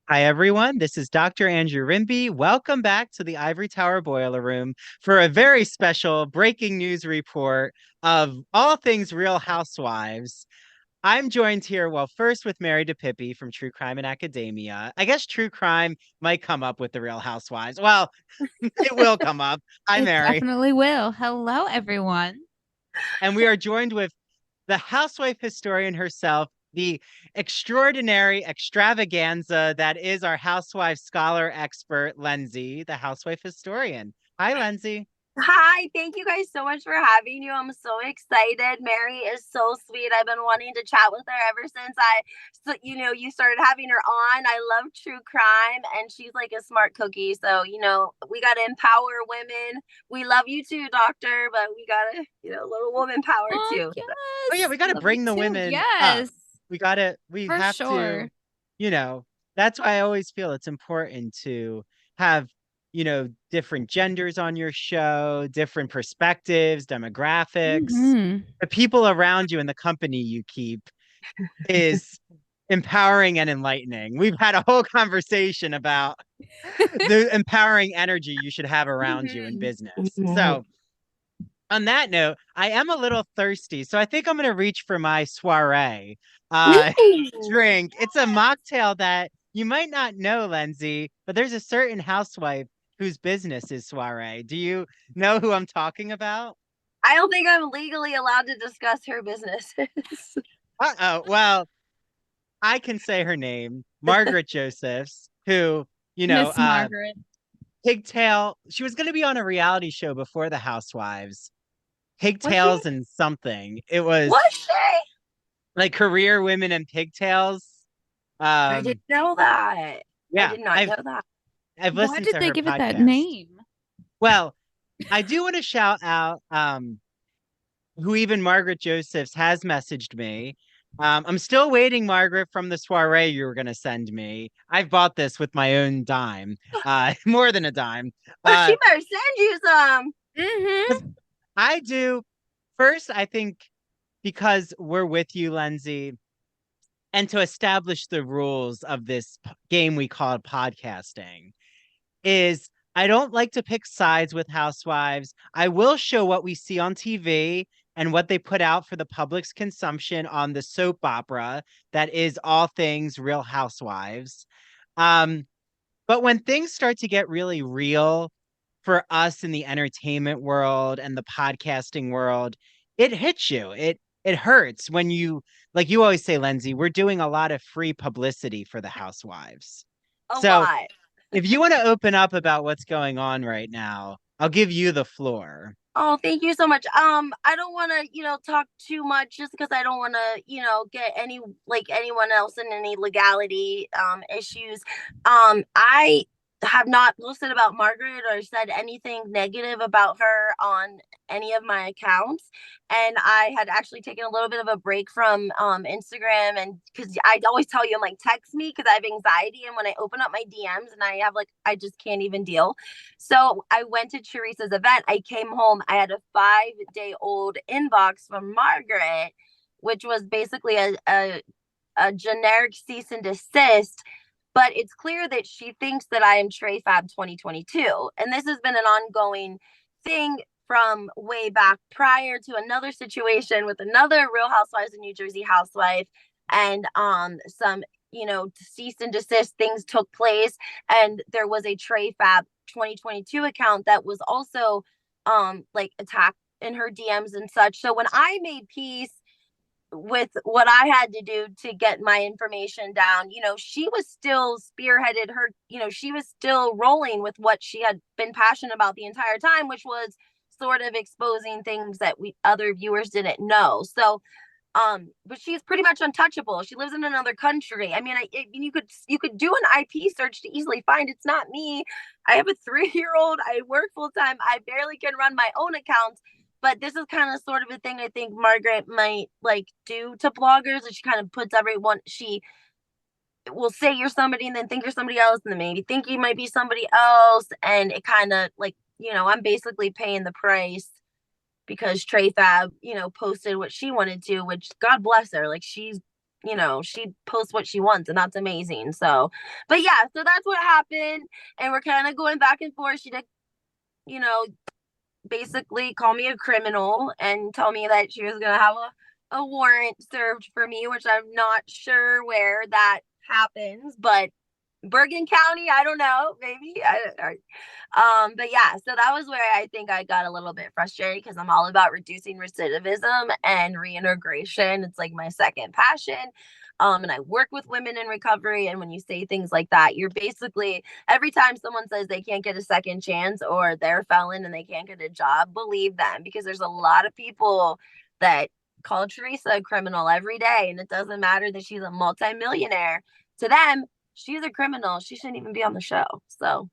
Hi, everyone. This is Dr. Andrew Rimby. Welcome back to the Ivory Tower Boiler Room for a very special breaking news report of all things Real Housewives. I'm joined here, well, first with Mary DePippi from True Crime and Academia. I guess true crime might come up with the Real Housewives. Well, it will come up. Hi, It Mary. definitely will. Hello, everyone. And we are joined with the housewife historian herself, the extraordinary extravaganza that is our housewife scholar expert, Lenzi, the housewife historian. Hi, Lenzi. Hi, thank you guys so much for having you. I'm so excited. Mary is so sweet. I've been wanting to chat with her ever since you started having her on. I love true crime and she's like a smart cookie. So, we got to empower women. We love you too, doctor, but we got to, little woman power Oh, too. Oh yeah, yes. we got to Love you bring the too. women up. Yes, We for have to, sure. you know, that's why I always feel it's important to have, different genders on your show, different perspectives, demographics. Hmm. The people around you and the company you keep is empowering and enlightening. We've had a whole conversation about the empowering energy you should have around you in Hmm. business. Mhm. So, on that note, I am a little thirsty, so I think I'm going to reach for my soiree uh, Ooh. drink. It's a mocktail that you might not know, Lenzi, but there's a certain housewife whose business is soiree. Do you know who I'm talking about? I don't think I'm legally allowed to discuss her businesses. Uh-oh. Well, I can say her name, Margaret Josephs, who, you know, Miss uh, Margaret. Pigtail. She was going to be on a reality show before the Housewives. Was she? Pigtails and something. It was Was she? like career women and pigtails. I didn't Um, know that. I yeah, did not know that. I've Why listened did to they her give it that podcast. name? Well, I do want to shout out who even Margaret Josephs has messaged me. I'm still waiting, Margaret, from the soiree you were going to send me. I've bought this with my own dime, more than a dime. Well, she Uh, better send you some. Mm-hmm. I do. First, I think because we're with you, Lenzi, and to establish the rules of this game we call podcasting, is I don't like to pick sides with housewives. I will show what we see on TV and what they put out for the public's consumption on the soap opera that is all things Real Housewives. Um, but when things start to get really real for us in the entertainment world and the podcasting world, it hits you. It hurts when like you always say, Lenzi, we're doing a lot of free publicity for the housewives. A So lot. if you want to open up about what's going on right now, I'll give you the floor. Oh, thank you so much. I don't want to, talk too much just because I don't want to, get anyone else in any legality issues. I have not posted about Margaret or said anything negative about her on any of my accounts. And I had actually taken a little bit of a break from Instagram, and because I always tell you, I'm like, text me because I have anxiety. And when I open up my DMs and I have I just can't even deal. So I went to Teresa's event. I came home. I had a 5-day old inbox from Margaret, which was basically a generic cease and desist. But it's clear that she thinks that I am Trey Fab 2022. And this has been an ongoing thing from way back prior to another situation with another Real Housewives of New Jersey housewife. And some, cease and desist things took place. And there was a Trey Fab 2022 account that was also attacked in her DMs and such. So when I made peace with what I had to do to get my information down, she was still spearheaded her, she was still rolling with what she had been passionate about the entire time, which was sort of exposing things that we other viewers didn't know. So but she's pretty much untouchable. She lives in another country. I mean, you could do an IP search to easily find it's not me. I have a 3-year old. I work full time. I barely can run my own accounts. But this is kind of sort of a thing I think Margaret might do to bloggers. That she kind of puts everyone. She will say you're somebody and then think you're somebody else, and then maybe think you might be somebody else, and it kind of I'm basically paying the price because Trey Fab, posted what she wanted to, which God bless her. Like she's she posts what she wants, and that's amazing. So, but yeah, so that's what happened, and we're kind of going back and forth. She did, you know, basically call me a criminal and tell me that she was gonna have a warrant served for me, which I'm not sure where that happens, but Bergen County, I don't know, maybe. But yeah, so that was where I think I got a little bit frustrated because I'm all about reducing recidivism and reintegration. It's like my second passion. And I work with women in recovery. And when you say things like that, you're basically every time someone says they can't get a second chance or they're a felon and they can't get a job, believe them, because there's a lot of people that call Teresa a criminal every day. And it doesn't matter that she's a multimillionaire. To them, she's a criminal. She shouldn't even be on the show. So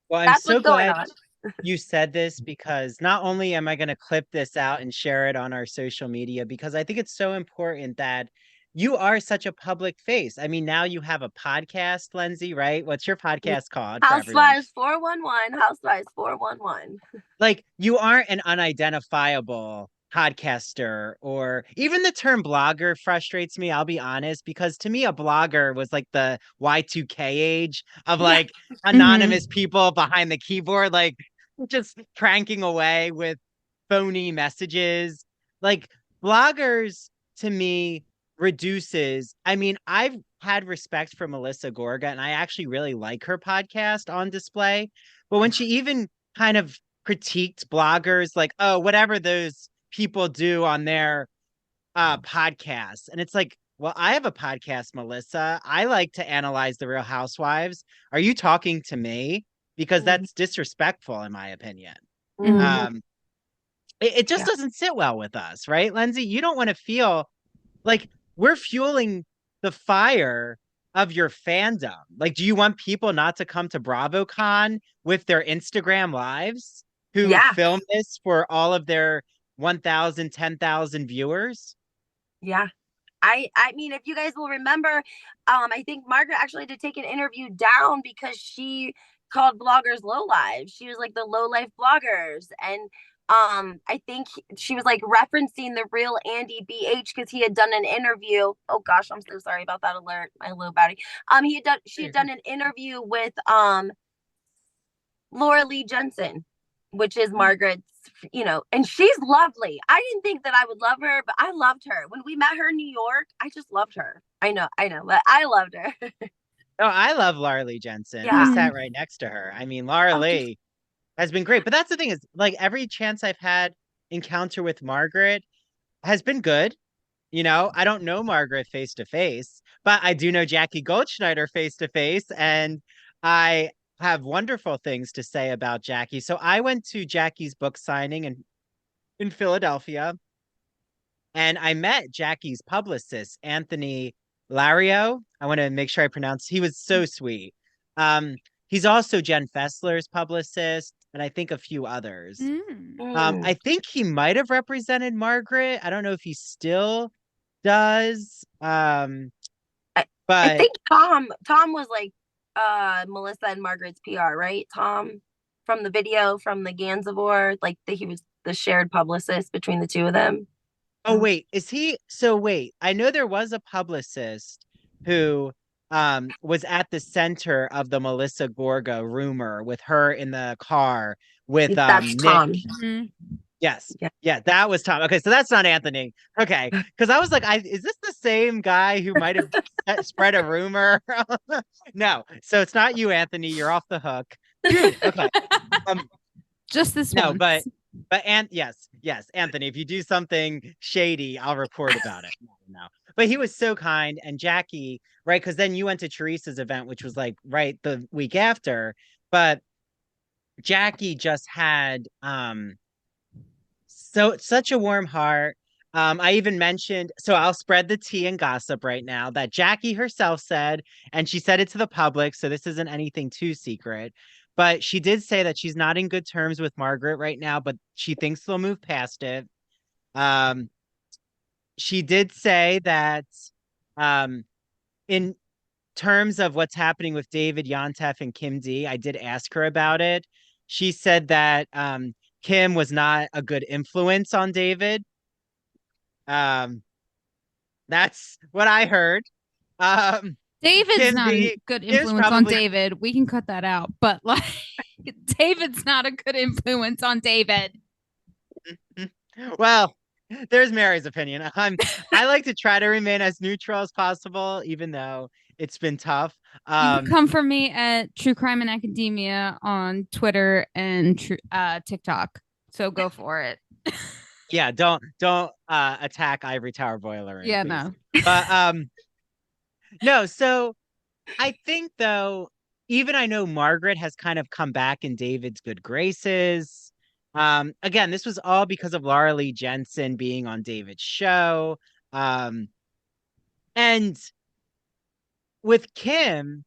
Well, I'm that's so what's going glad on. you said this, because not only am I going to clip this out and share it on our social media, because I think it's so important that you are such a public face. I mean, now you have a podcast, Lenzi, right? What's your podcast called for everyone? Housewives 411. Housewives 411. Like, you aren't an unidentifiable podcaster, or even the term blogger frustrates me, I'll be honest, because to me a blogger was like the Y2K age of Yeah. like anonymous people behind the keyboard, like just cranking away with phony messages. Like, bloggers to me reduces, I mean, I've had respect for Melissa Gorga and I actually really like her podcast On Display, but when she even kind of critiqued bloggers, like, oh, whatever those people do on their podcasts, and it's like, well, I have a podcast, Melissa. I like to analyze the Real Housewives. Are you talking to me? Because that's disrespectful, in my opinion. Mhm. It just Yeah. doesn't sit well with us, right, Lenzi? You don't want to feel like we're fueling the fire of your fandom. Like, do you want people not to come to BravoCon with their Instagram lives who Yeah. film this for all of their 1,000, 10,000 viewers? Yeah. I mean, if you guys will remember, I think Margaret actually had to take an interview down because she called bloggers low lives. She was like the low life bloggers. And I think she was like referencing the real Andy BH because he had done an interview. Oh gosh, I'm so sorry about that alert. My low body. She had done an interview with Laura Lee Jensen, which is Margaret's, and she's lovely. I didn't think that I would love her, but I loved her. When we met her in New York, I just loved her. I know, but I loved her. Oh, I love Laura Lee Jensen. I Yeah. sat right next to her. I mean, Laura Oh, Lee has been great. But that's the thing, is like every chance I've had encounter with Margaret has been good. I don't know Margaret face to face, but I do know Jackie Goldschneider face to face, and I have wonderful things to say about Jackie. So I went to Jackie's book signing in Philadelphia, and I met Jackie's publicist, Anthony Lario. I want to make sure I pronounce. He was so sweet. He's also Jen Fessler's publicist, and I think a few others. I think he might have represented Margaret. I don't know if he still does. I But think Tom was like Melissa and Margaret's PR, right? Tom from the video from the Gansevoort, like he was the shared publicist between the two of them. oh wait, is he? So wait, I know there was a publicist who was at the center of the Melissa Gorga rumor with her in the car with That's Nick. Tom. Yes. Yeah. Yeah, that was Tom. Okay, so that's not Anthony. Okay, because I was like, is this the same guy who might have spread a rumor? No, so it's not you, Anthony. You're off the hook. Dude, okay. Just this No, once. yes, Anthony, if you do something shady, I'll report about it. No. But he was so kind, and Jackie, right? Because then you went to Teresa's event, which was like right the week after. But Jackie just had such a warm heart. I even mentioned, so I'll spread the tea and gossip right now, that Jackie herself said, and she said it to the public, so this isn't anything too secret, but she did say that she's not in good terms with Margaret right now, but she thinks they'll move past it. She did say that in terms of what's happening with David Yontef and Kim D, I did ask her about it. She said that Kim was not a good influence on David. Um, That's what I heard. David's Kim not a good Kim's influence on probably David. We can cut that out, but like David's not a good influence on David. well, there's Mary's opinion. I like to try to remain as neutral as possible, even though it's been tough. You can come for me at True Crime and Academia on Twitter and TikTok. So go for it. Yeah, don't attack Ivory Tower Boiler. Yeah, no. But no, so I think though, even I know Margaret has kind of come back in David's good graces. Again, this was all because of Laura Lee Jensen being on David's show. And with Kim,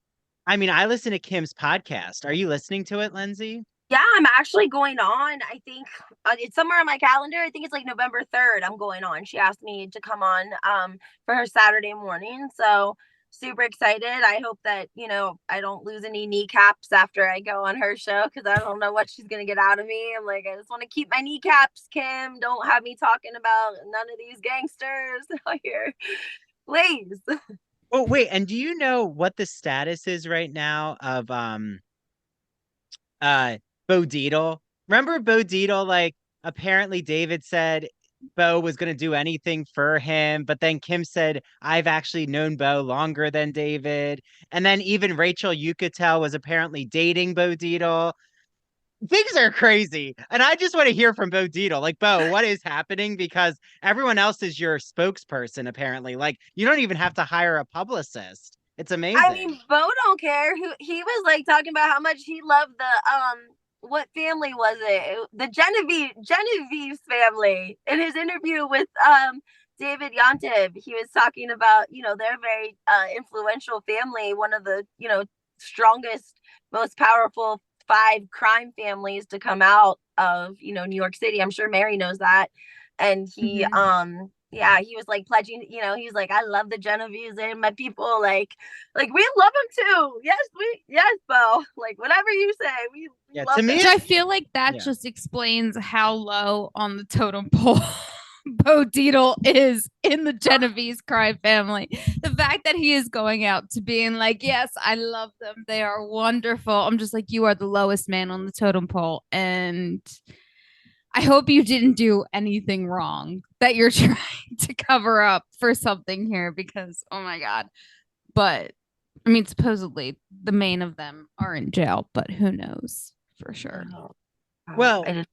I mean, I listen to Kim's podcast. Are you listening to it, Lenzi? Yeah, I'm actually going on. I think it's somewhere on my calendar. I think it's like November 3rd. I'm going on. She asked me to come on for her Saturday morning. So super excited. I hope that, I don't lose any kneecaps after I go on her show because I don't know what she's going to get out of me. I'm like, I just want to keep my kneecaps, Kim. Don't have me talking about none of these gangsters out here. Please. Oh, wait. And do you know what the status is right now of Bo Dietl? Remember Bo Dietl? Like, apparently David said Bo was going to do anything for him, but then Kim said, I've actually known Bo longer than David. And then even Rachel Yucatel was apparently dating Bo Dietl. Things are crazy. And I just want to hear from Bo Dietl. Like, Bo, what is happening? Because everyone else is your spokesperson, apparently. Like, you don't even have to hire a publicist. It's amazing. I mean, Bo don't care. He was like talking about how much he loved the what family was it? The Genevieve's family. In his interview with David Yontef, he was talking about, they're a very influential family, one of the, strongest, most powerful 5 crime families to come out of, New York City. I'm sure Mary knows that. And he yeah, he was like pledging, he was like, I love the Genevieves and my people, like we love them too. Yes, Bo. Like whatever you say, we love to me, I feel like that just explains how low on the totem pole Bo Dietl is in the Genevieve's crime family. The fact that he is going out to being like, yes, I love them. They are wonderful. I'm just like, you are the lowest man on the totem pole. And I hope you didn't do anything wrong that you're trying to cover up for something here because, oh my God. But I mean, supposedly the main of them are in jail, but who knows for sure. Well, and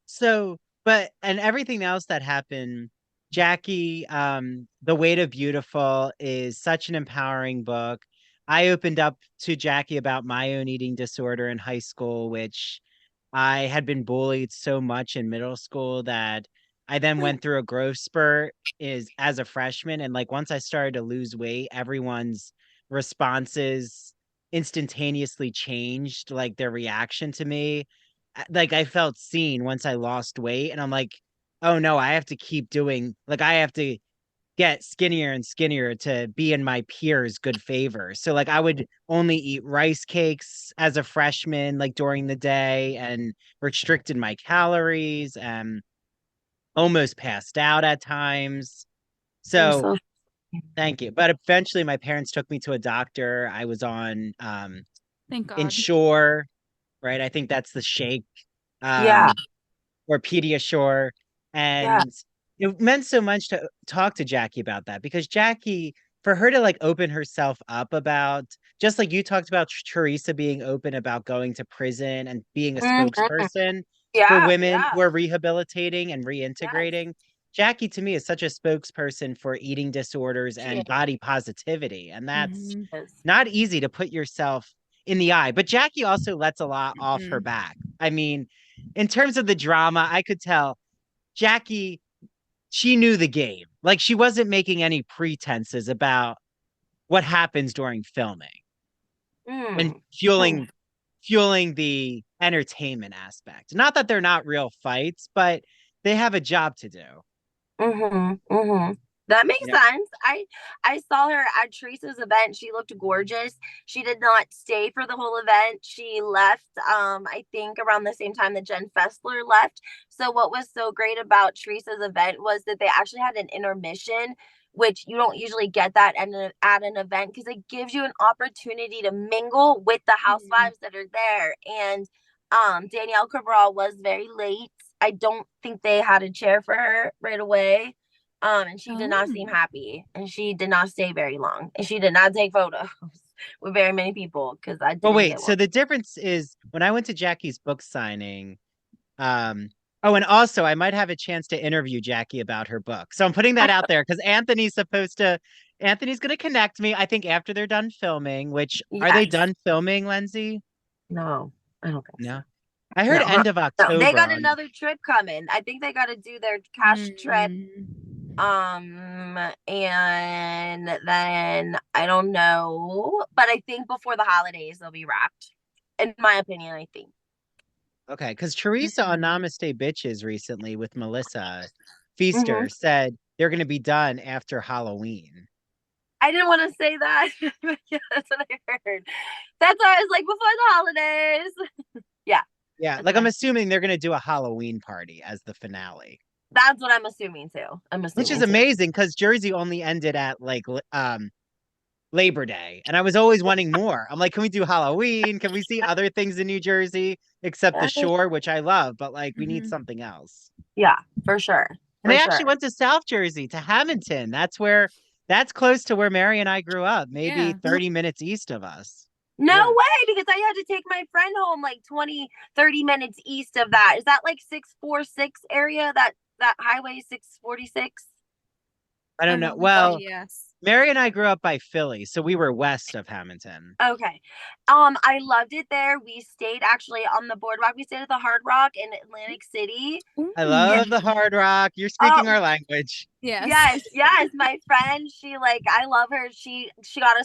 everything else that happened, Jackie, The Weight of Beautiful is such an empowering book. I opened up to Jackie about my own eating disorder in high school, which I had been bullied so much in middle school that I then went through a growth spurt as a freshman. And like once I started to lose weight, everyone's responses instantaneously changed, like their reaction to me. Like I felt seen once I lost weight. And I'm like, oh no, I have to keep doing, like I have to get skinnier and skinnier to be in my peers' good favor. So like I would only eat rice cakes as a freshman, like during the day, and restricted my calories and almost passed out at times. So thank you. But eventually my parents took me to a doctor. I was on Thank God. Ensure, right? I think that's the shake. Or Pediasure. And it meant so much to talk to Jackie about that because Jackie, for her to like open herself up about, just like you talked about Teresa being open about going to prison and being a spokesperson for women who are rehabilitating and reintegrating. Jackie to me is such a spokesperson for eating disorders and body positivity. And that's not easy to put yourself in the eye. But Jackie also lets a lot off her back. I mean, in terms of the drama, I could tell Jackie, she knew the game. Like she wasn't making any pretenses about what happens during filming and fueling the entertainment aspect. Not that they're not real fights, but they have a job to do. That makes sense. I saw her at Teresa's event. She looked gorgeous. She did not stay for the whole event. She left, I think around the same time that Jen Fessler left. So what was so great about Teresa's event was that they actually had an intermission which you don't usually get that at an event, because it gives you an opportunity to mingle with the housewives that are there. And Danielle Cabral was very late. I don't think they had a chair for her right away. And she did not seem happy, and she did not stay very long, and she did not take photos with very many people, because I didn't wait, get so one. the difference is when I went to Jackie's book signing, oh, and also I might have a chance to interview Jackie about her book. So I'm putting that out there because Anthony's gonna connect me, I think, after they're done filming, which are they Yes. done filming, Lenzi? No, I don't think No. so. I heard No, end of no, October. they got another trip coming. I think they got to do their cash trip. And then I don't know, but I think before the holidays they'll be wrapped. In my opinion, I think. Okay, because Teresa on Namaste Bitches recently with Melissa Pfeister Mhm. said they're going to be done after Halloween. I didn't want to say that. Yeah, that's what I heard. That's why I was like, before the holidays. Yeah. Yeah, like I'm assuming they're going to do a Halloween party as the finale. That's what I'm assuming too. Which is amazing because Jersey only ended at like Labor Day, and I was always wanting more. I'm like, can we do Halloween? Can we see other things in New Jersey except the shore, which I love, but like we need something else. Yeah, for sure. And they actually went to South Jersey, to Hamilton. That's close to where Mary and I grew up, maybe 30 minutes east of us. No way, because I had to take my friend home like 20, 30 minutes east of that. Is that like 646 area, that highway 646? I don't know. Well, yes. Mary and I grew up by Philly, so we were west of Hamilton. Okay. I loved it there. We stayed actually on the boardwalk. We stayed at the Hard Rock in Atlantic City. I love the Hard Rock. You're speaking our language. Yes. My friend, I love her. She had a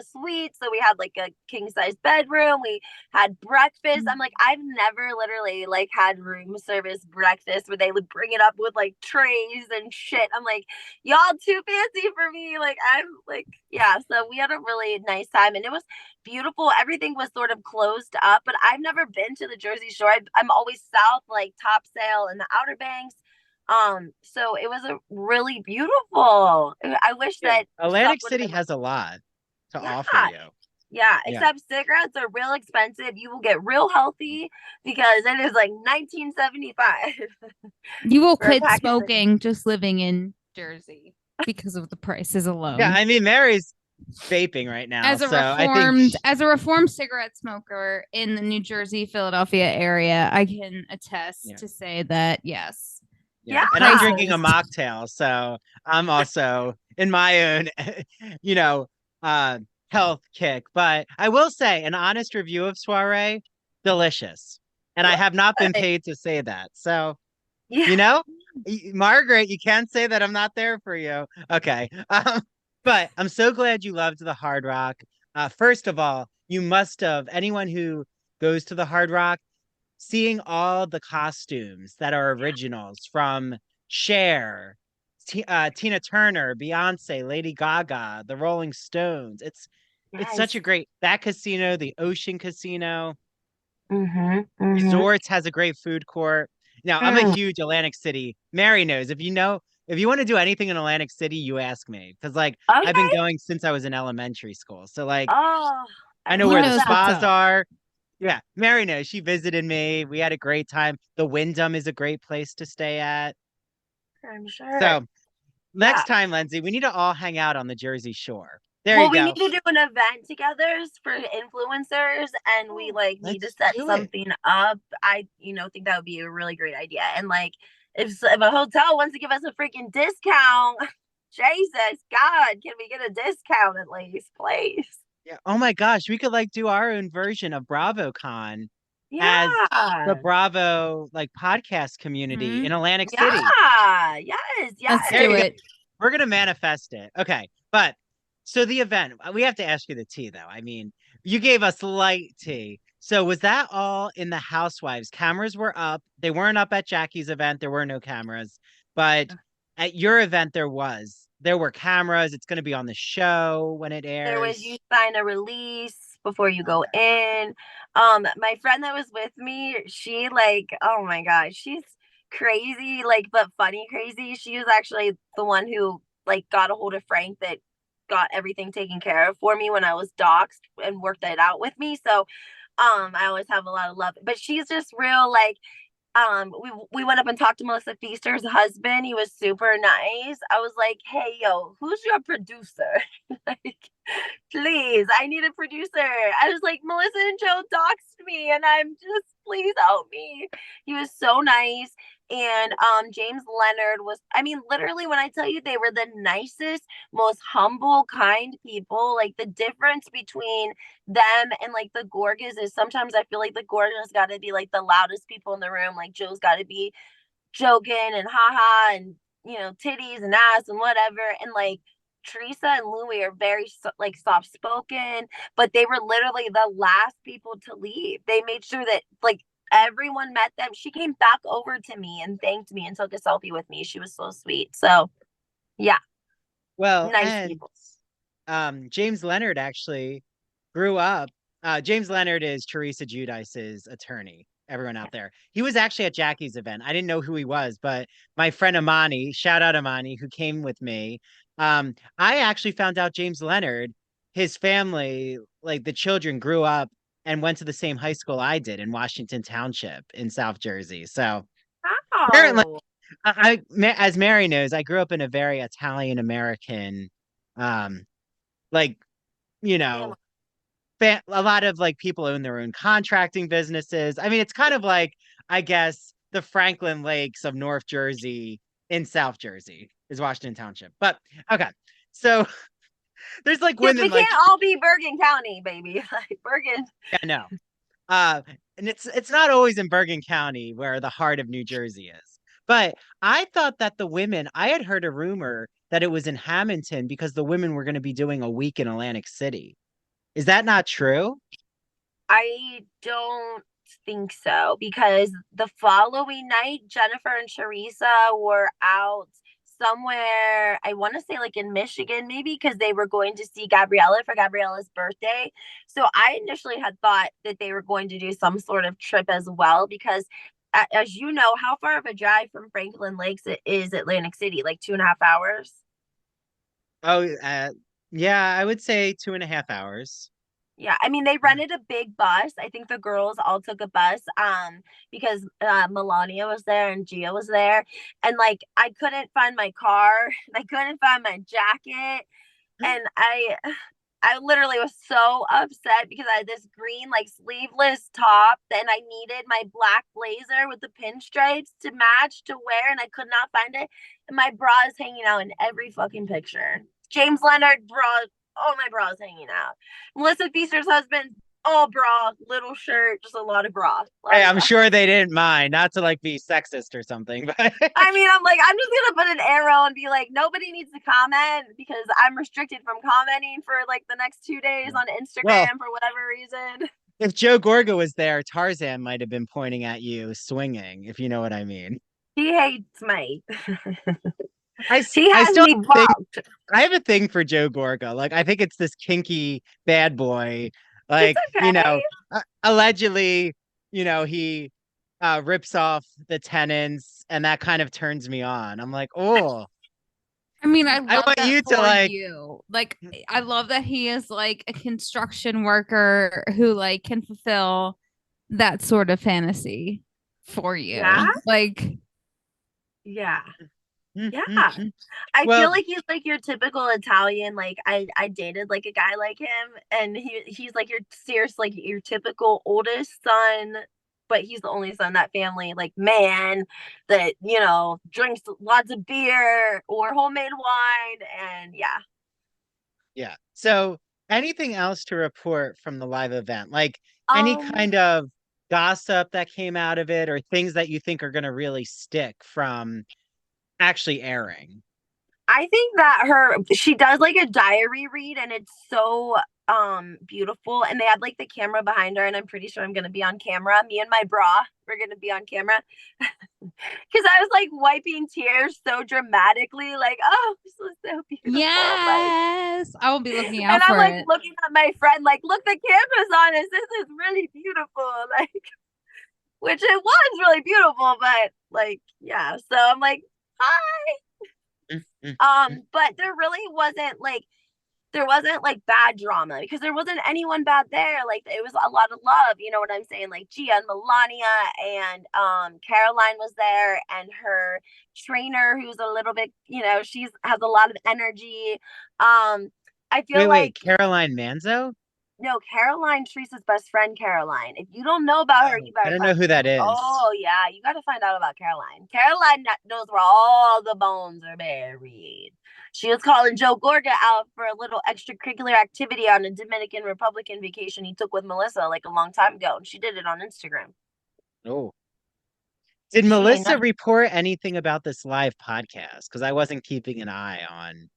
suite, so we had like a king size bedroom. We had breakfast. I'm like, I've never literally like had room service breakfast where they would bring it up with like trays and shit. I'm like, y'all too fancy for me. Like, I'm like, yeah. So we had a really nice time, and it was beautiful. Everything was sort of closed up, but I've never been to the Jersey Shore. I'm always south, like Topsail and the Outer Banks. So it was a really beautiful. I wish that Atlantic City has a lot to offer you. Yeah, except cigarettes are real expensive. You will get real healthy because it is like $19.75. You will quit smoking just living in Jersey because of the prices alone. Yeah, I mean, Mary's vaping right now. As a reformed cigarette smoker in the New Jersey, Philadelphia area, I can attest to say that yes. Yeah. And I'm drinking a mocktail, so I'm also in my own, health kick. But I will say, an honest review of Soiree, delicious. And I have not been paid to say that. So, Margaret, you can't say that I'm not there for you. Okay. But I'm so glad you loved the Hard Rock. First of all, you must have, anyone who goes to the Hard Rock, seeing all the costumes that are originals from Cher, Tina Turner, Beyonce, Lady Gaga, the Rolling Stones. It's such a great, that casino, the Ocean Casino. Resorts has a great food court. Now, I'm a huge Atlantic City. Mary knows. If you want to do anything in Atlantic City, you ask me. Because I've been going since I was in elementary school. So I know where the spas are. Yeah, Mary knows. She visited me. We had a great time. The Wyndham is a great place to stay at. I'm sure. So next time, Lenzi, we need to all hang out on the Jersey Shore. There you go. We need to do an event together for influencers, and we need to set something up. I think that would be a really great idea. And if a hotel wants to give us a freaking discount, Jesus God, can we get a discount at least, please? Yeah. Oh my gosh, we could do our own version of BravoCon as the Bravo podcast community in Atlantic City. Yes. Let's do it. We're gonna manifest it. Okay, but so the event, we have to ask you the tea though. I mean, you gave us light tea. So was that all in the Housewives? Cameras were up. They weren't up at Jackie's event. There were no cameras, but at your event there were cameras. It's going to be on the show when it airs. There was, you sign a release before you go in. My friend that was with me, she oh my gosh, she's crazy, but funny crazy. She was actually the one who like got a hold of Frank that got everything taken care of for me when I was doxed and worked it out with me. So I always have a lot of love. But she's just real like we went up and talked to Melissa Pfeister's husband. He was super nice. I was like, hey yo, who's your producer? Like, please, I need a producer. I was like, Melissa and Joe doxed me and I'm just, please help me. He was so nice. And James Leonard was, I mean, literally when I tell you they were the nicest, most humble, kind people, like the difference between them and like the Gorgas is sometimes I feel like the Gorgas got to be like the loudest people in the room. Like Joe's got to be joking and haha and titties and ass and whatever. And like Teresa and Louie are very like soft spoken, but they were literally the last people to leave. They made sure that like everyone met them. She came back over to me and thanked me and took a selfie with me. She was so sweet. So yeah, Well, nice and people. James Leonard actually grew up. James Leonard is Teresa Giudice's attorney. Everyone out there. He was actually at Jackie's event. I didn't know who he was, but my friend Amani, shout out Amani, who came with me. I actually found out James Leonard, his family, like the children grew up and went to the same high school I did in Washington Township in South Jersey. So apparently, Wow. as Mary knows, I grew up in a very Italian American, um, like, you Yeah. know, a lot of like people own their own contracting businesses. I mean, it's kind of like, I guess, the Franklin Lakes of North Jersey in South Jersey is Washington Township. But okay, so there's like Because we women like, can't all be Bergen County, baby. Like Bergen. yeah, no. And it's not always in Bergen County where the heart of New Jersey is. But I thought that the women, I had heard a rumor that it was in Hamilton because the women were going to be doing a week in Atlantic City. Is that not true? I don't think so because the following night, Jennifer and Teresa were out somewhere. I want to say like in Michigan, maybe because they were going to see Gabriella for Gabriella's birthday. So I initially had thought that they were going to do some sort of trip as well because. As you know, how far of a drive from Franklin Lakes it is Atlantic City? Like 2.5 hours. Oh, yeah, I would say 2.5 hours. Yeah, I mean they rented a big bus. I think the girls all took a bus because Melania was there and Gia was there. And like I couldn't find my car. I couldn't find my jacket. And I literally was so upset because I had this green like sleeveless top. Then I needed my black blazer with the pinstripes to match to wear and I could not find it. And my bra is hanging out in every fucking picture. James Leonard bra, all my bras hanging out. Melissa Pfeister's husband, all bra, little shirt, just a lot of bra. Hey, I'm sure they didn't mind, not to like be sexist or something, but I mean, I'm like, I'm just gonna put an arrow and be like, nobody needs to comment because I'm restricted from commenting for like the next 2 days on Instagram well, for whatever reason. if Joe Gorga was there, Tarzan might have been pointing at you swinging, if you know what I mean. He hates me. I, He I has still me blocked. I have a thing for Joe Gorga. Like, I think it's this kinky bad boy. It's Like, okay. allegedly, he rips off the tenants, and that kind of turns me on. I'm like, oh, I mean, I I love want that you to for like, you. Like, I love that he is like a construction worker who like can fulfill that sort of fantasy for you. Yeah. Like, Yeah. mm, Yeah. mm, mm. I feel Well, like he's like your typical Italian. Like I dated like a guy like him and he's like your serious like your typical oldest son, but he's the only son in that family, like man that, drinks lots of beer or homemade wine and yeah. yeah. So, anything else to report from the live event? Like any Um kind of gossip that came out of it, or things that you think are going to really stick from actually airing? I think that she does like a diary read and it's so beautiful and they had like the camera behind her and I'm pretty sure I'm gonna be on camera. Me and my bra, we're gonna be on camera. Because I was like wiping tears so dramatically, like, oh, this was so beautiful. yes, I will be looking out and I'm for like it. looking at my friend, like, look, the camera's on us. This is really beautiful. Like, which it was really beautiful, but like, yeah. So I'm like, hi. But there really wasn't like bad drama because there wasn't anyone bad there. Like it was a lot of love, you know what I'm saying? Like Gia and Melania and Caroline was there and her trainer who's a little bit, she's has a lot of energy. I feel Wait, like Caroline Manzo? no, Caroline, Teresa's best friend, Caroline. If you don't know about her, Oh, you I better don't know find. who that is. Oh yeah, you got to find out about Caroline. Caroline knows where all the bones are buried. She was calling Joe Gorga out for a little extracurricular activity on a Dominican Republican vacation he took with Melissa like a long time ago, and she did it on Instagram. Oh. Did She ain't Melissa nothing. report anything about this live podcast? Because I wasn't keeping an eye on.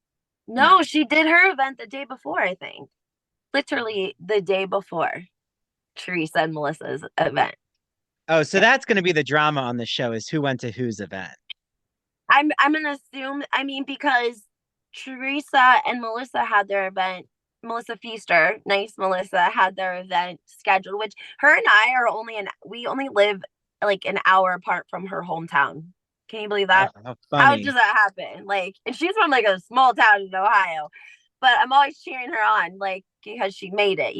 No, she did her event the day before, I think. Literally the day before Teresa and Melissa's event. Oh, so Yeah. that's going to be the drama on the show is who went to whose event. I'm gonna assume. I mean, because Teresa and Melissa had their event. Melissa Pfeister, nice Melissa, had their event scheduled. Which her and I are we only live like an hour apart from her hometown. Can you believe Oh, that? how How funny. does that happen? Like, and she's from like a small town in Ohio, but I'm always cheering her on, like because she made it,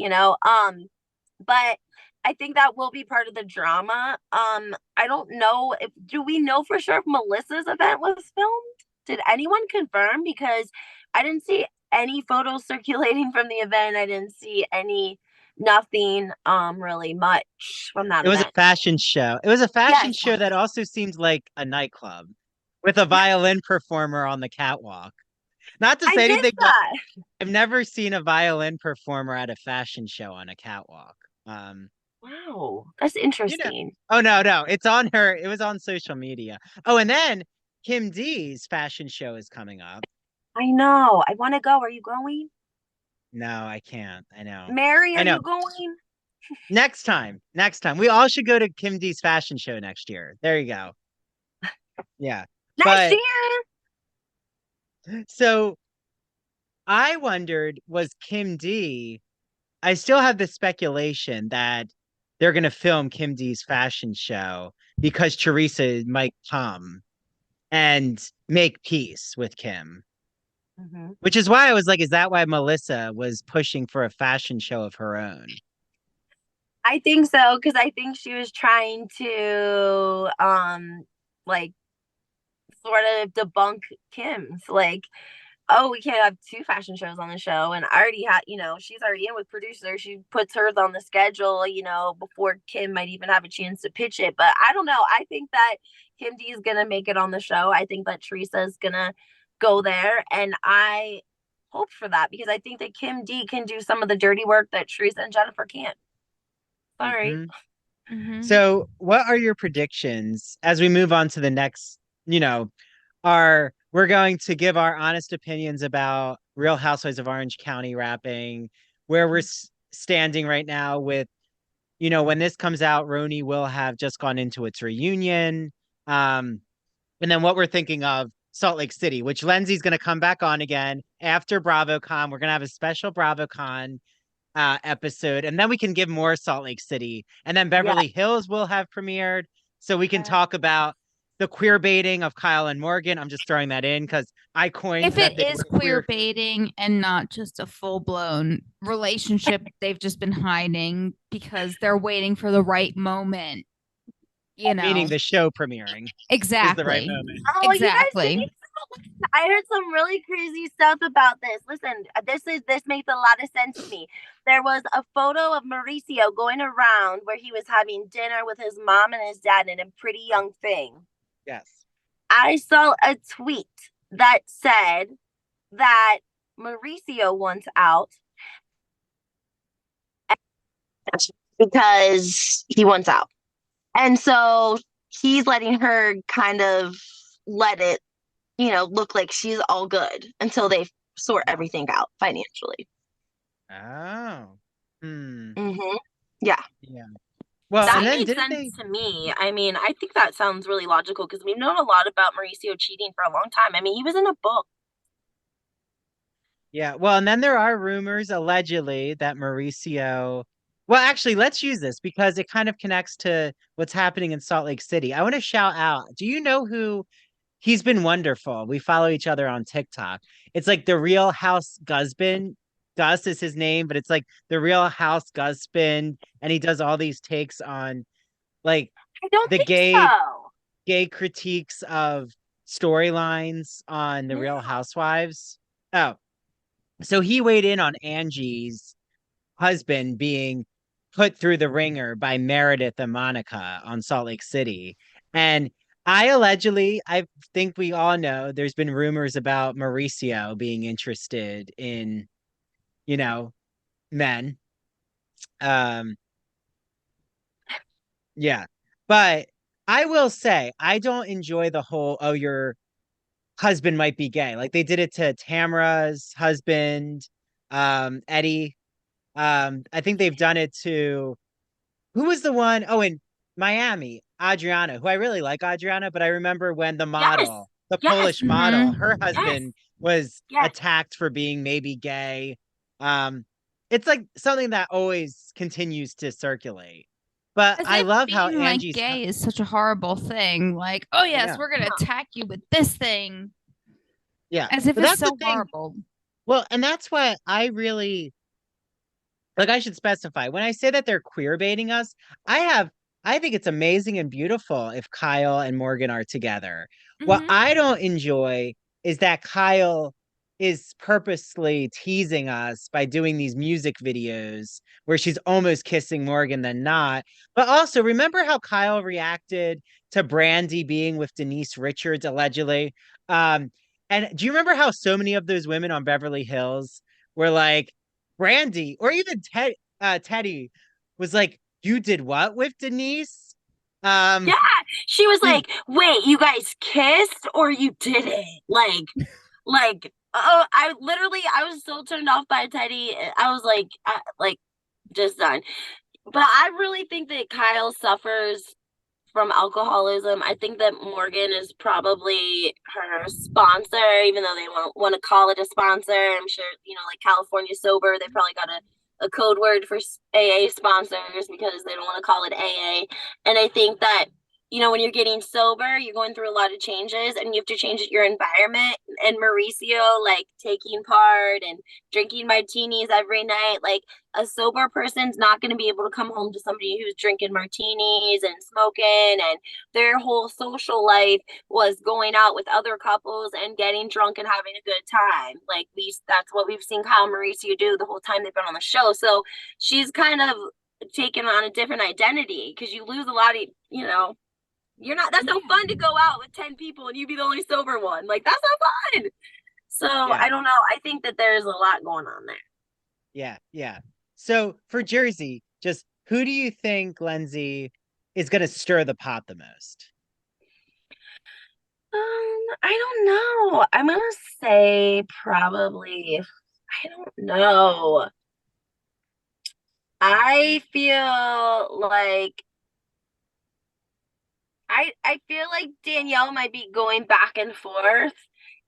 But I think that will be part of the drama. I don't know if do we know for sure if Melissa's event was filmed? Did anyone confirm? Because I didn't see any photos circulating from the event. I didn't see nothing really much from that It was a event. fashion show. It was a fashion Yes, show that also seemed like a nightclub with a violin performer on the catwalk. Not to I say missed anything, but that. I've never seen a violin performer at a fashion show on a catwalk. Wow, that's You know, interesting. oh no, it's on her. It was on social media. Oh, and then Kim D's fashion show is coming up. I know. I want to go. Are you going? No, I can't. I know. Mary, I are know. you going? Next time. We all should go to Kim D's fashion show next year. There you go. Yeah. Next But year. so I wondered, was Kim D? I still have the speculation that they're going to film Kim D's fashion show because Teresa might come and make peace with Kim. Mm-hmm. Which is why I was like, is that why Melissa was pushing for a fashion show of her own? I think so because I think she was trying to like sort of debunk Kim's like, oh, we can't have two fashion shows on the show, and I already had, she's already in with producer. She puts hers on the schedule, before Kim might even have a chance to pitch it. But I don't know. I think that Kim D is gonna make it on the show. I think that Teresa is gonna go there, and I hope for that because I think that Kim D can do some of the dirty work that Teresa and Jennifer can't. Sorry. Mhm. Mhm. So, what are your predictions as we move on to the next, you know, we're going to give our honest opinions about Real Housewives of Orange County wrapping, where we're standing right now with, when this comes out, RHONY will have just gone into its reunion. Um, and then what we're thinking of Salt Lake City, which Lenzi's going to come back on again after BravoCon. We're going to have a special BravoCon episode, and then we can give more Salt Lake City, and then Yeah. Beverly Hills will have premiered, so we can talk about the queer baiting of Kyle and Morgan. I'm just throwing that in because I coined If that it they is were queer baiting and not just a full-blown relationship they've just been hiding because they're waiting for the right moment, meaning the show premiering is the right Exactly. moment. Oh, you guys Exactly. did. I heard some really crazy stuff about this. Listen, this makes a lot of sense to me. There was a photo of Mauricio going around where he was having dinner with his mom and his dad and a pretty young thing. Yes. I saw a tweet that said that Mauricio wants out because he wants out. And so he's letting her kind of let it, look like she's all good until they sort everything out financially. Oh. Mm-hmm. Yeah. Yeah. Well, That and then makes didn't sense they? to me. I mean, I think that sounds really logical because we've known a lot about Mauricio cheating for a long time. I mean, he was in a book. Yeah. Well, and then there are rumors allegedly that Mauricio. Well, actually, let's use this because it kind of connects to what's happening in Salt Lake City. I want to shout out. Do you know who he's been wonderful. We follow each other on TikTok. It's like the Real House Gusbin. Gus is his name, but it's like the Real House Gusbin, and he does all these takes on like I don't the think gay critiques of storylines on the Real Housewives. Oh, so he weighed in on Angie's husband being put through the ringer by Meredith and Monica on Salt Lake City. And I think we all know there's been rumors about Mauricio being interested in, you know, men. Um, yeah. But I will say, I don't enjoy the whole, oh, your husband might be gay. Like they did it to Tamara's husband, Eddie. I think they've done it to who was the one? Oh, in Miami, Adriana, who I really like Adriana, but I remember when the Yes. model, the Yes. Polish model, her Yes. husband was Yes. attacked for being maybe gay. It's like something that always continues to circulate. But As I if love how being like Angie's gay is such a horrible thing. Like, oh yes, yeah. we're gonna attack you with this thing. Yeah. As if But it's that's the so thing. horrible. Well, and that's what I really like. I should specify when I say that they're queer baiting us, I think it's amazing and beautiful if Kyle and Morgan are together. What Mhm. I don't enjoy is that Kyle is purposely teasing us by doing these music videos where she's almost kissing Morgan than not. But also, remember how Kyle reacted to Brandy being with Denise Richards allegedly? And do you remember how so many of those women on Beverly Hills were like, Brandy, or even Teddy was like, "You did what with Denise?" Yeah, she was you- like, "Wait, you guys kissed or you didn't?" Like, oh, I was so turned off by Teddy. I was like, just done. But I really think that Kyle suffers from alcoholism. I think that Morgan is probably her sponsor, even though they won't want to call it a sponsor. I'm sure, like California Sober, they probably got a code word for AA sponsors because they don't want to call it AA. And I think that, when you're getting sober, you're going through a lot of changes and you have to change your environment. And Mauricio, like taking part and drinking martinis every night, like a sober person's not going to be able to come home to somebody who's drinking martinis and smoking, and their whole social life was going out with other couples and getting drunk and having a good time. Like that's what we've seen Kyle and Mauricio do the whole time they've been on the show. So she's kind of taken on a different identity because you lose a lot of, that's no fun to go out with 10 people and you be the only sober one. Like that's not fun. So Yeah. I don't know. I think that there's a lot going on there. Yeah. So for Jersey, just who do you think, Lenzi, is going to stir the pot the most? I don't know. I'm gonna say probably. I don't know. I feel like I feel like Danielle might be going back and forth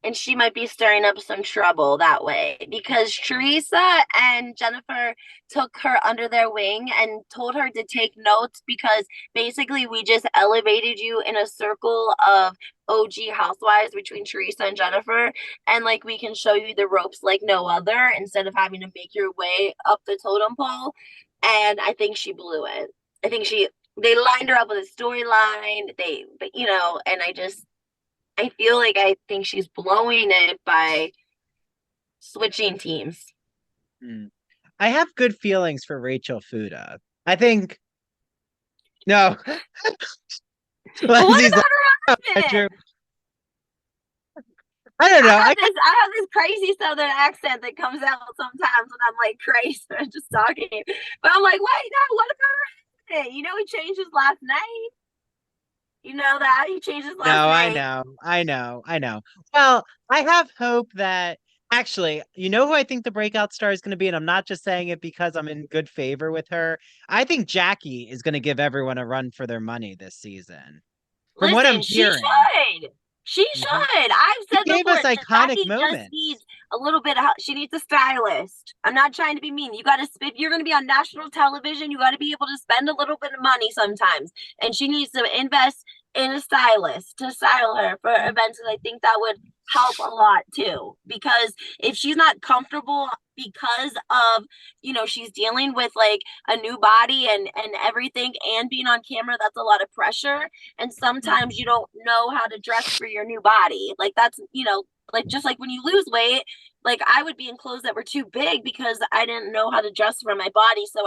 and she might be stirring up some trouble that way because Teresa and Jennifer took her under their wing and told her to take notes because basically we just elevated you in a circle of OG housewives between Teresa and Jennifer, and like we can show you the ropes like no other instead of having to make your way up the totem pole. And I think she blew it. I think they lined her up with a storyline. And I feel like I think she's blowing it by switching teams. I have good feelings for Rachel Fuda. I think no. What about her husband? I don't know. I have this crazy southern accent that comes out sometimes when I'm like crazy and just talking. But I'm like, wait, no, what about her husband? He changed his last name. You know that? He changed his last name. I know. Well, I have hope that actually, you know who I think the breakout star is going to be, and I'm not just saying it because I'm in good favor with her. I think Jackie is going to give everyone a run for their money this season. From what I'm hearing. She should. I've said she gave before, us iconic Jackie moments. just needs a little bit of. She needs a stylist. I'm not trying to be mean. If you're going to be on national television, you got to be able to spend a little bit of money sometimes. And she needs to invest in a stylist to style her for events. And I think that would help a lot too, because if she's not comfortable because of, you know, she's dealing with like a new body and everything and being on camera, that's a lot of pressure. And sometimes you don't know how to dress for your new body. Like that's, you know, like just like when you lose weight, like I would be in clothes that were too big because I didn't know how to dress for my body. So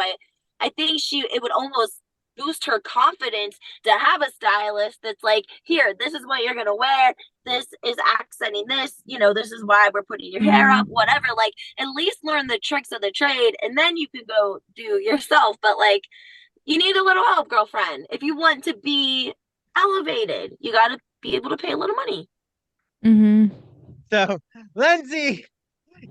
I think it would almost boost her confidence to have a stylist that's like, here, this is what you're gonna wear, this is accenting this, you know, this is why we're putting your hair up, whatever. Like at least learn the tricks of the trade and then you can go do yourself. But like you need a little help, girlfriend. If you want to be elevated, you got to be able to pay a little money. So Lenzi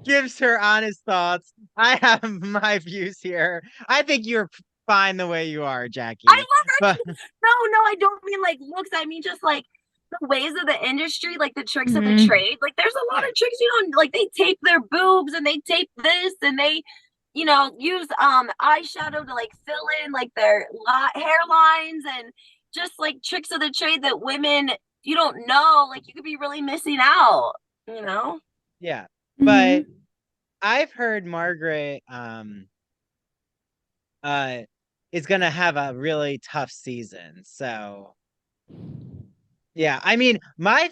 gives her honest thoughts. I have my views here. I think you're fine the way you are, Jackie. I love her. But... No, I don't mean like looks. I mean just like the ways of the industry, like the tricks of the trade. Like there's a lot of tricks, you know, like they tape their boobs and they tape this and they, you know, use eyeshadow to like fill in like their hairlines and just like tricks of the trade that women, you don't know, like you could be really missing out, you know? Yeah. But I've heard Margaret is gonna have a really tough season. So yeah, I mean my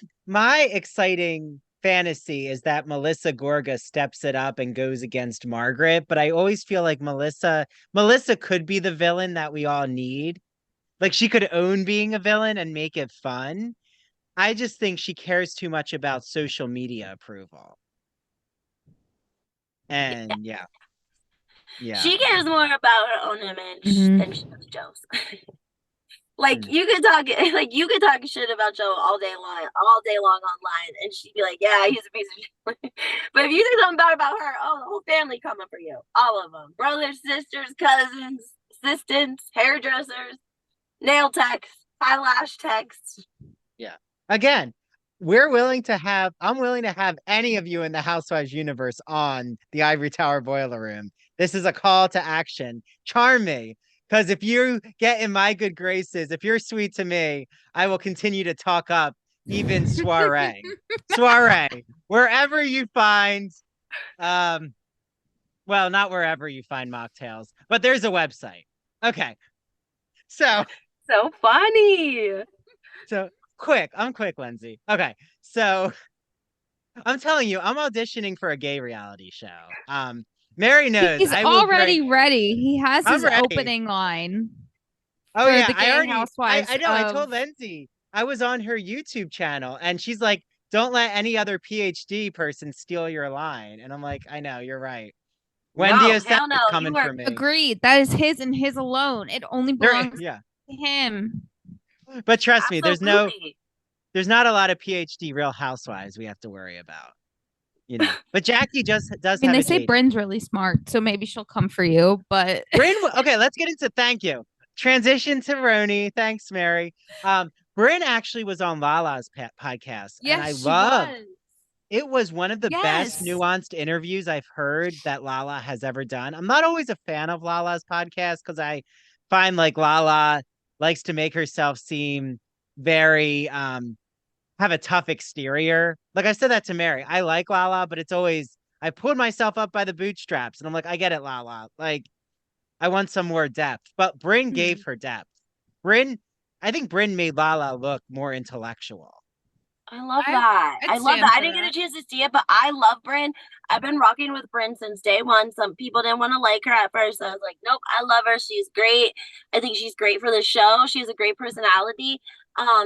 exciting fantasy is that Melissa Gorga steps it up and goes against Margaret, but I always feel like Melissa could be the villain that we all need. Like she could own being a villain and make it fun. I just think she cares too much about social media approval. And yeah. She cares more about her own image than she does Joe's. Like you could talk shit about Joe all day long online, and she'd be like, "Yeah, he's a piece of shit." But if you say something bad about her, oh, the whole family coming for you, all of them, brothers, sisters, cousins, assistants, hairdressers, nail techs, eyelash techs. Yeah. Again, I'm willing to have any of you in the Housewives universe on the Ivory Tower Boiler Room. This is a call to action. Charm me. Because if you get in my good graces, if you're sweet to me, I will continue to talk up even soiree. Wherever you find, well, not wherever you find mocktails, but there's a website. Okay. So funny. So I'm quick, Lenzi. Okay. So I'm telling you, I'm auditioning for a gay reality show. Mary knows he's already ready. He has his opening line. Oh yeah, I know. I told Lenzi I was on her YouTube channel, and she's like, "Don't let any other PhD person steal your line." And I'm like, "I know, you're right." Wendy is coming for me. Agreed. That is his and his alone. It only belongs to him. But trust me, there's not a lot of PhD Real Housewives we have to worry about. You know, but Jackie does. I mean, they say Brynn's really smart, so maybe she'll come for you. But Brynn, okay, let's get into thank you. Transition to RHONY. Thanks, Mary. Brynn actually was on Lala's podcast, and I loved. It was one of the best nuanced interviews I've heard that Lala has ever done. I'm not always a fan of Lala's podcast because I find like Lala likes to make herself seem very have a tough exterior. Like I said that to Mary. I like Lala, but it's always I pulled myself up by the bootstraps and I'm like, I get it, Lala. Like I want some more depth. But Brynn gave her depth. I think Brynn made Lala look more intellectual. I love that. I love that. I didn't get a chance to see it, but I love Brynn. I've been rocking with Brynn since day one. Some people didn't want to like her at first. I was like, nope, I love her. She's great. I think she's great for the show. She has a great personality.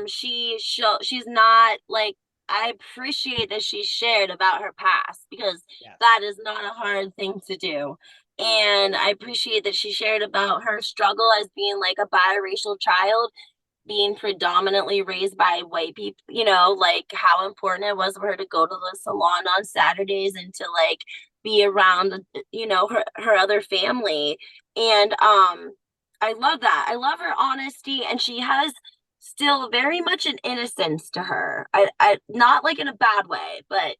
She's not like, I appreciate that she shared about her past because that is not a hard thing to do. And I appreciate that she shared about her struggle as being like a biracial child, being predominantly raised by white people, you know, like how important it was for her to go to the salon on Saturdays and to like be around, you know, her other family. And I love that. I love her honesty, and she has still very much an innocence to her. I not like in a bad way, but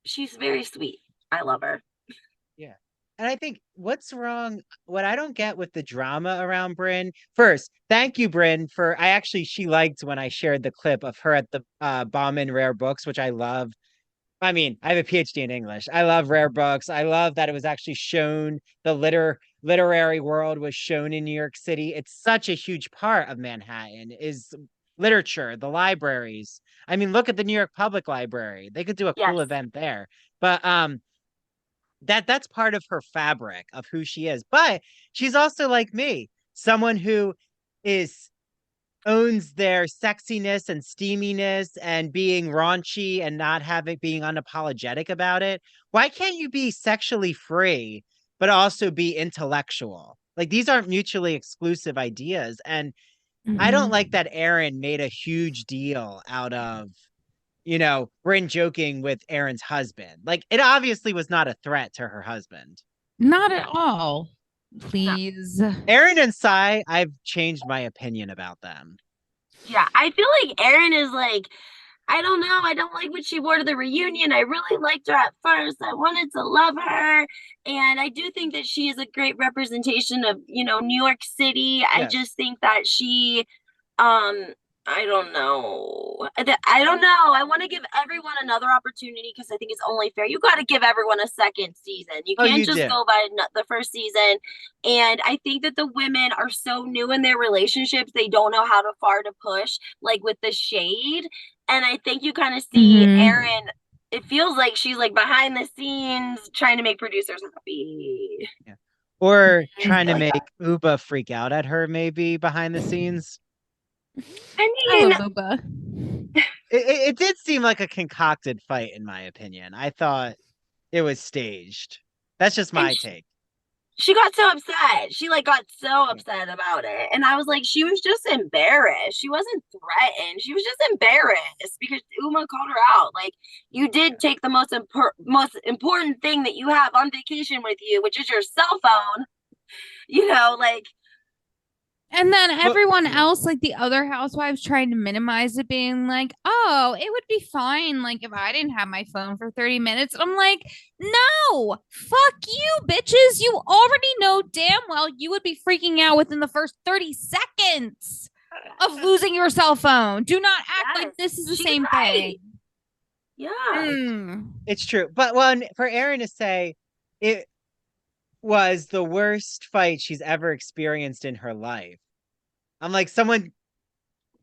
she's very sweet. I love her. Yeah. And I think what's wrong, what I don't get with the drama around Brynn. First, thank you, Brynn, for she liked when I shared the clip of her at the Bauman Rare Books, which I love. I mean, I have a PhD in English. I love rare books. I love that it was actually shown, the literary world was shown in New York City. It's such a huge part of Manhattan is literature, the libraries. I mean, look at the New York Public Library. They could do a cool Yes. event there. But that's part of her fabric of who she is. But she's also like me, someone who is owns their sexiness and steaminess and being raunchy and not being unapologetic about it. Why can't you be sexually free but also be intellectual? Like these aren't mutually exclusive ideas. And I don't like that Erin made a huge deal out of, Brynn joking with Erin's husband. Like it obviously was not a threat to her husband. Not at all. Please. Erin and Sai, I've changed my opinion about them. Yeah, I feel like Erin is like, I don't know. I don't like what she wore to the reunion. I really liked her at first. I wanted to love her. And I do think that she is a great representation of, New York City. Yes. I just think that she, I don't know. I don't know. I want to give everyone another opportunity because I think it's only fair. You got to give everyone a second season. You can't just go by the first season. And I think that the women are so new in their relationships. They don't know how far to push, like with the shade. And I think you kind of see Erin. It feels like she's like behind the scenes trying to make producers happy. Yeah. Or trying to make Uba freak out at her, maybe behind the scenes. I love Uba. It did seem like a concocted fight, in my opinion. I thought it was staged. That's just my take. She got so upset. She got so upset about it. And I was like, she was just embarrassed. She wasn't threatened. She was just embarrassed because Uma called her out. Like, you did take the most important thing that you have on vacation with you, which is your cell phone. And then everyone else, like the other housewives, trying to minimize it, being like, oh, it would be fine, like, if I didn't have my phone for 30 minutes. And I'm like, no, fuck you, bitches. You already know damn well you would be freaking out within the first 30 seconds of losing your cell phone. Do not act like this is the same thing. Yeah. It's true. But for Erin to say it was the worst fight she's ever experienced in her life. I'm like, someone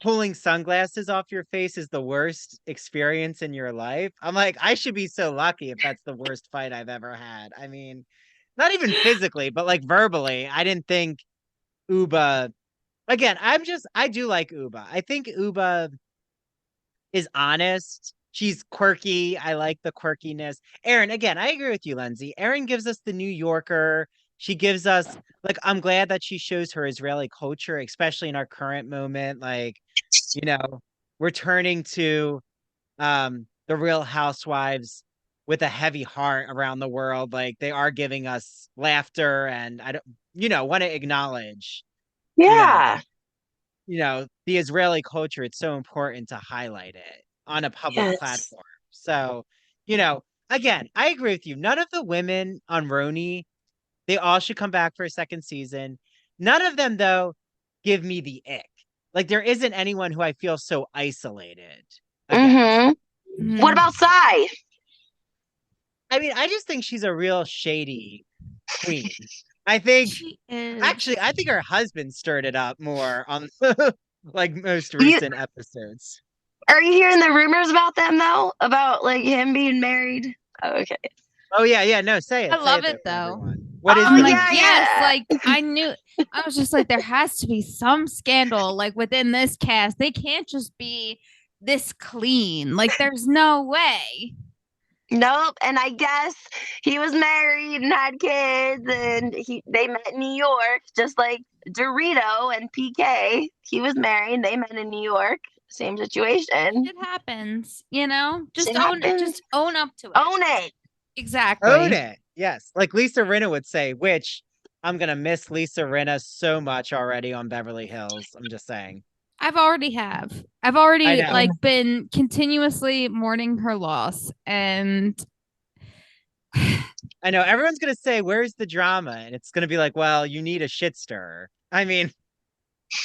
pulling sunglasses off your face is the worst experience in your life. I'm like, I should be so lucky if that's the worst fight I've ever had. I mean, not even physically, but like verbally. I didn't think Uba, again, I do like Uba. I think Uba is honest. She's quirky. I like the quirkiness. Erin, again, I agree with you, Lenzi. Erin gives us the New Yorker. She gives us, I'm glad that she shows her Israeli culture, especially in our current moment. Returning to the Real Housewives with a heavy heart around the world. Like, they are giving us laughter, and I don't, want to acknowledge. Yeah. The Israeli culture. It's so important to highlight it on a public platform. So, again, I agree with you. None of the women on RHONY, they all should come back for a second season. None of them, though, give me the ick. Like, there isn't anyone who I feel so isolated. What about Sai? I mean, I just think she's a real shady queen. I think her husband stirred it up more on most recent episodes. Are you hearing the rumors about them though? About him being married? Oh, okay. Oh yeah, no, say it. I love it though. What is I'm it? Yes, I knew. I was just like, there has to be some scandal within this cast. They can't just be this clean. There's no way. Nope. And I guess he was married and had kids, and they met in New York, just like Dorito and PK. He was married. They met in New York. Same situation. It happens, Just own up to it. Own it. Exactly. Own it. Yes. Like Lisa Rinna would say, which I'm gonna miss Lisa Rinna so much already on Beverly Hills. I'm just saying. I've already been continuously mourning her loss, and I know everyone's gonna say, "Where's the drama?" And it's gonna be like, "Well, you need a shit stirrer." I mean,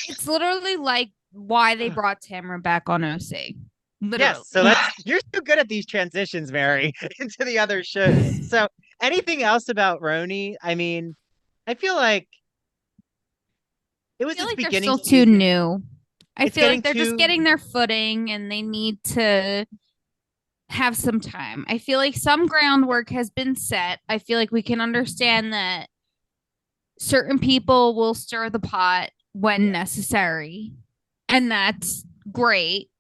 It's literally like why they brought Tamara back on OC. Literally. yes. So you're so good at these transitions, Mary, into the other shows. So anything else about RHONY? I mean, I feel like it I was feel its like they're beginning still too season. new. I It's feel getting like they're just too. getting their footing and they need to have some time. I feel like some groundwork has been set. I feel like we can understand that certain people will stir the pot when necessary. And that's great,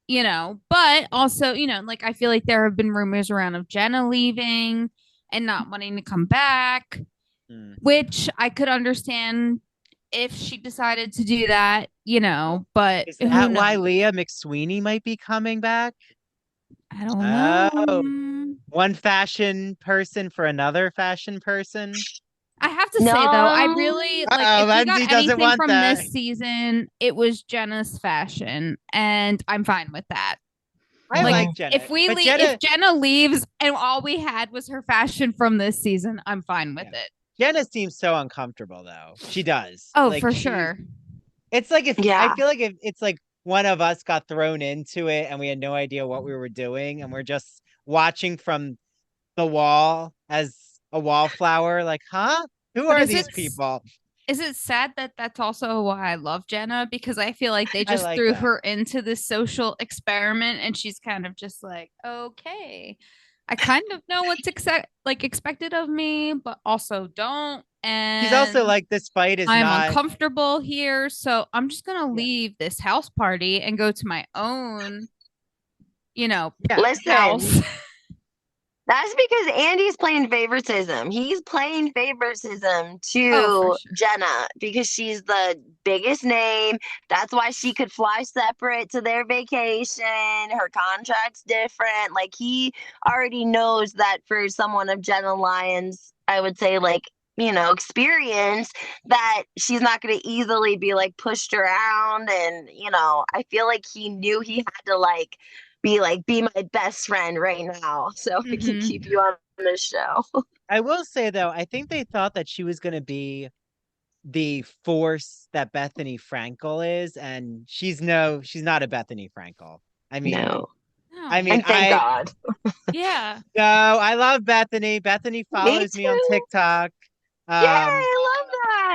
but also, like I feel like there have been rumors around of Jenna leaving and not wanting to come back, which I could understand if she decided to do that, but Is who that knows? why Leah McSweeney might be coming back? I don't Oh, know. one fashion person for another fashion person. I have to say though, I No. really like Uh-oh, if we got Lenzi doesn't anything want from that. this season, it was Jenna's fashion, and I'm fine with that. I Like like Jenna, but if Jenna leaves and all we had was her fashion from this season, I'm fine with it. Jenna seems so uncomfortable though. She does. Oh, Like for sure. it's like if I Yeah. feel like if it's like one of us got thrown into it and we had no idea what we were doing and we're just watching from the wall as a wallflower, like, huh? Who But are these people? is it sad that that's also why I love Jenna? Because I feel like they I just like threw that. her into this social experiment and she's kind of just like, okay, I kind of know what's expected of me, but also don't. She's also And like, this fight is I'm not. uncomfortable here. So I'm just going to Yeah. leave this house party and go to my own, Yeah. house. Listen, that's because Andy's playing favoritism. He's playing favoritism Oh, for to sure. Jenna because she's the biggest name. That's why she could fly separate to their vacation. Her contract's different. Like he already knows that for someone of Jenna Lyons, I would say experience that she's not going to easily be like pushed around. And, I feel like he knew he had to be my best friend right now so I can keep you on the show. I will say though, I think they thought that she was gonna be the force that Bethenny Frankel is, and she's not a Bethenny Frankel. I mean, No. I No. mean, And thank God. Yeah. no, I love Bethenny. Bethany Me follows me on too. TikTok. Yay, Um, I love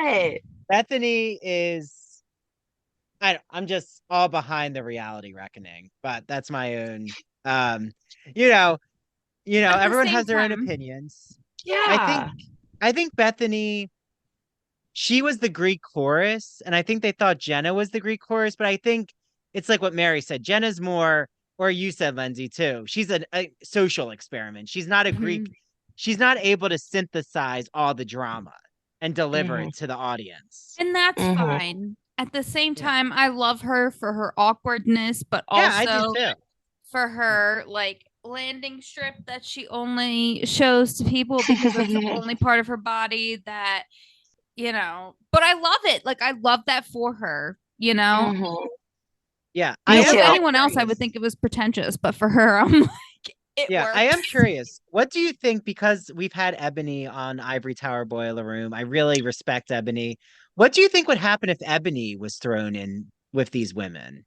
that. Bethany is, I'm just all behind the reality reckoning, but that's my own. Um, you know, But at the everyone same has their own time, opinions. I think, yeah. I think Bethany, she was the Greek chorus, and I think they thought Jenna was the Greek chorus, but I think it's like what Mary said. Jenna's more, or you said, Lenzi, too. She's a social experiment. She's not a Greek. She's not able to synthesize all the drama and deliver it to the audience. And that's Mm-hmm. fine. At the same Yeah. time, I love her for her awkwardness, but Yeah, I do also too. for her like landing strip that she only shows to people because that's the only part of her body that, but I love it. Like I love that for her, Mm-hmm. Yeah, Me With too. anyone else, I would think it was pretentious, but for her, I'm like, it Yeah, works. I am curious. What do you think? Because we've had Ebony on Ivory Tower Boiler Room. I really respect Ebony. What do you think would happen if Ebony was thrown in with these women?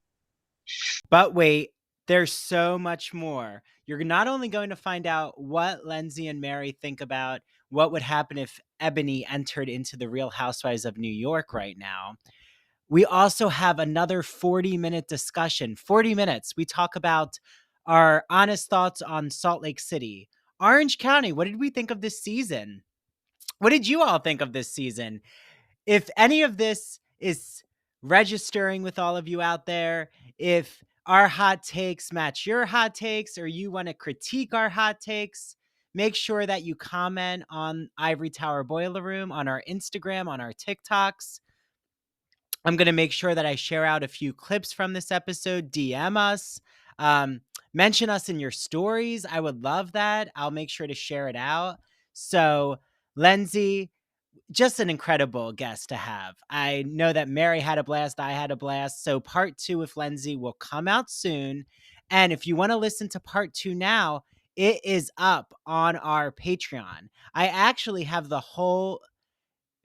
But wait, there's so much more. You're not only going to find out what Lenzi and Mary think about what would happen if Ebony entered into the Real Housewives of New York right now. We also have another 40-minute discussion. 40 minutes. We talk about our honest thoughts on Salt Lake City. Orange County, what did we think of this season? What did you all think of this season? If any of this is registering with all of you out there, if our hot takes match your hot takes or you want to critique our hot takes, make sure that you comment on Ivory Tower Boiler Room, on our Instagram, on our TikToks. I'm going to make sure that I share out a few clips from this episode. DM us, mention us in your stories. I would love that. I'll make sure to share it out. So, Lenzi, just an incredible guest to have. I know that Mary had a blast. I had a blast. So part 2 with Lenzi will come out soon. And if you want to listen to part 2 now, it is up on our Patreon. I actually have the whole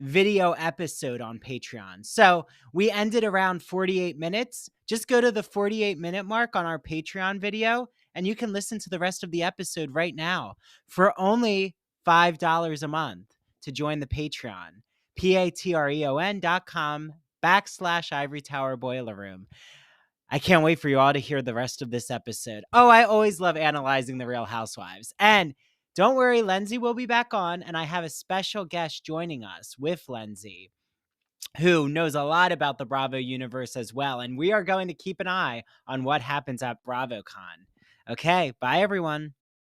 video episode on Patreon. So we ended around 48 minutes. Just go to the 48-minute mark on our Patreon video and you can listen to the rest of the episode right now for only $5 a month to join the Patreon. patreon.com/Ivory Tower Boiler Room. I can't wait for you all to hear the rest of this episode. Oh, I always love analyzing the Real Housewives. And don't worry, Lenzi will be back on, and I have a special guest joining us with Lenzi, who knows a lot about the Bravo universe as well. And we are going to keep an eye on what happens at BravoCon. Okay, bye everyone.